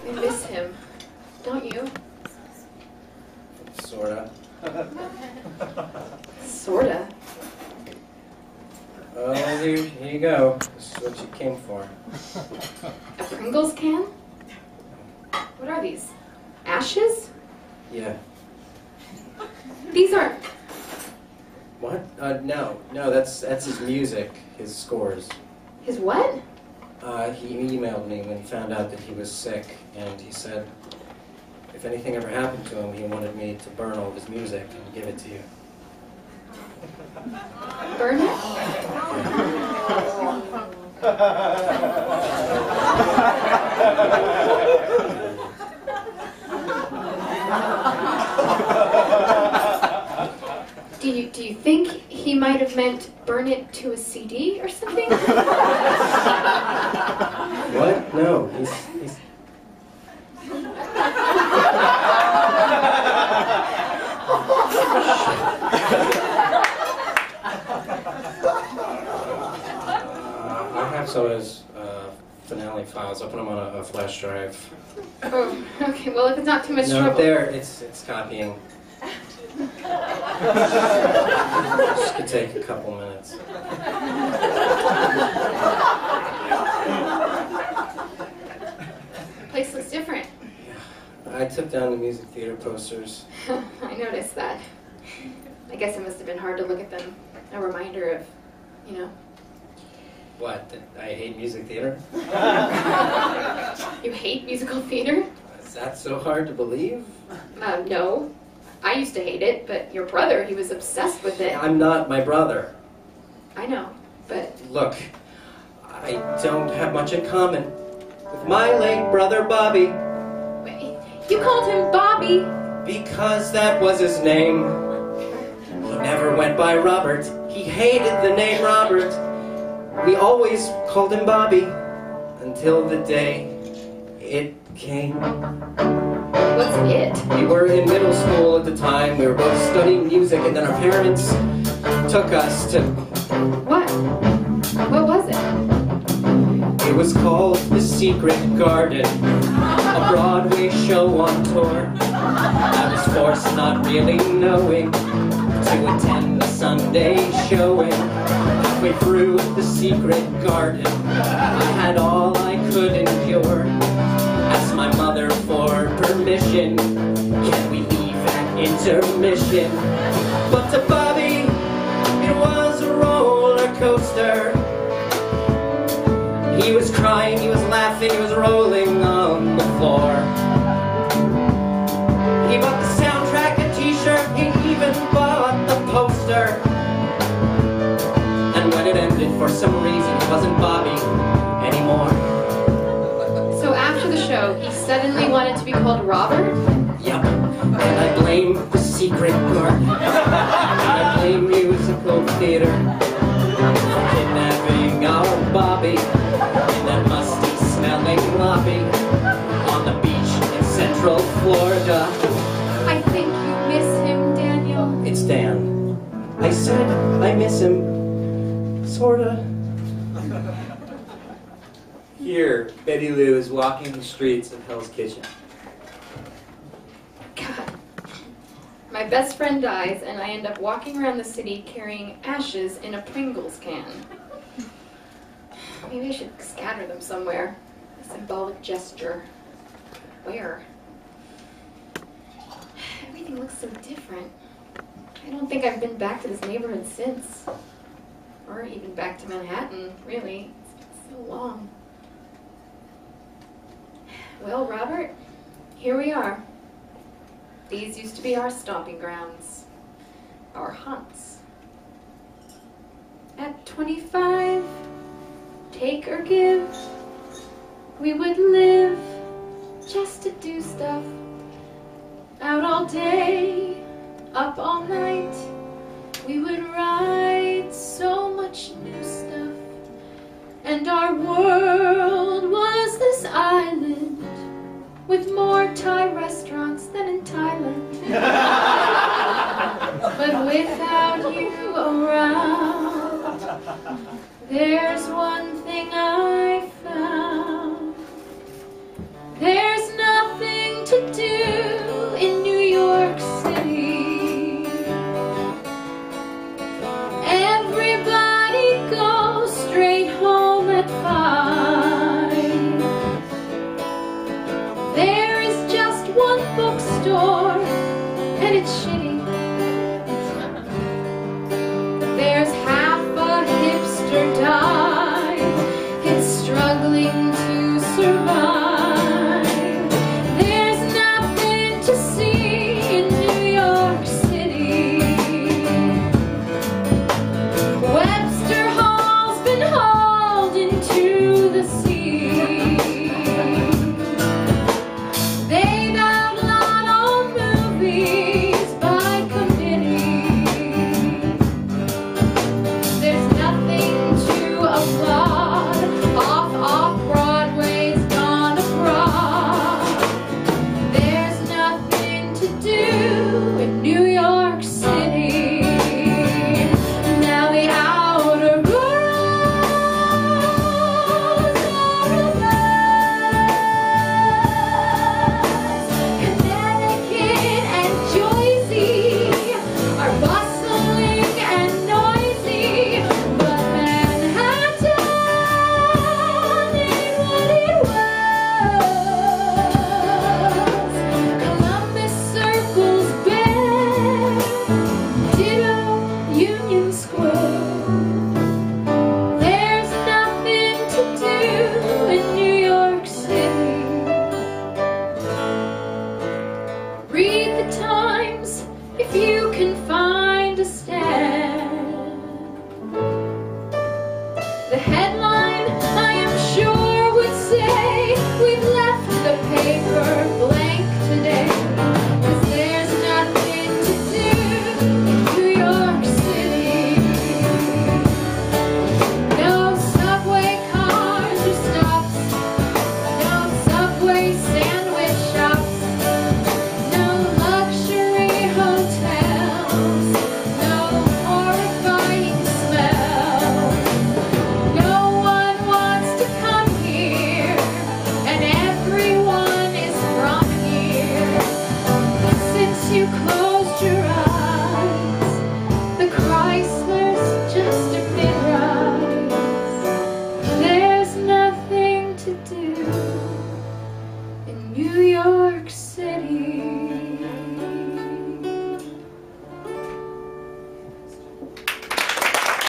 I miss him. Don't you? Sorta. Sorta. Oh, here you go. This is what you came for. A Pringles can? What are these? Ashes? Yeah. These aren't... What? No, that's his music, his scores. His what? He emailed me when he found out that he was sick, and he said if anything ever happened to him, he wanted me to burn all of his music and give it to you. Burn it? Do you think he might have meant burn it to a CD or something? What? No, he's... I have some of his finale files. I'll put them on a flash drive. Oh, okay. Well, if it's not too much No, trouble. there. It's copying. This could take a couple minutes. The place looks different. Yeah. I took down the music theater posters. I noticed that. I guess it must have been hard to look at them. A reminder of, you know. What? That I hate music theater? You hate musical theater? Is that so hard to believe? No. I used to hate it, but your brother, he was obsessed with it. I'm not my brother. I know, but... Look, I don't have much in common with my late brother Bobby. Wait, you called him Bobby? Because that was his name. He never went by Robert. He hated the name Robert. We always called him Bobby until the day it came. What's it? We were in middle school at the time. We were both studying music, and then our parents took us to... What? What was it? It was called The Secret Garden, a Broadway show on tour. I was forced, not really knowing, to attend a Sunday showing. Halfway through The Secret Garden, I had all I could endure. Asked my mother for permission. Can we leave at intermission? But to Bobby, it was a roller coaster. He was crying, he was laughing, he was rolling on the floor. He bought the soundtrack, a t-shirt, he even bought the poster. And when it ended, for some reason, he wasn't Bobby anymore. So after the show, he suddenly wanted to be called Robert? Yup. And I blame The Secret Garden. And I blame musical theater for kidnapping our Bobby in that musty smelling lobby on the beach in Central Florida. I think you miss him, Daniel. It's Dan. I said I miss him. Sorta. Here, Betty Lou is walking the streets of Hell's Kitchen. God. My best friend dies, and I end up walking around the city carrying ashes in a Pringles can. Maybe I should scatter them somewhere. A symbolic gesture. Where? Everything looks so different. I don't think I've been back to this neighborhood since. Or even back to Manhattan, really. It's been so long. Well, Robert, here we are. These used to be our stomping grounds. Our haunts. At 25, take or give, we would live just to do stuff. Out all day, up all night, we would write so much new stuff. And our world was this island with more Thai restaurants than in Thailand. But without you around, there's one thing I found. There's There is just one bookstore, and it's shitty.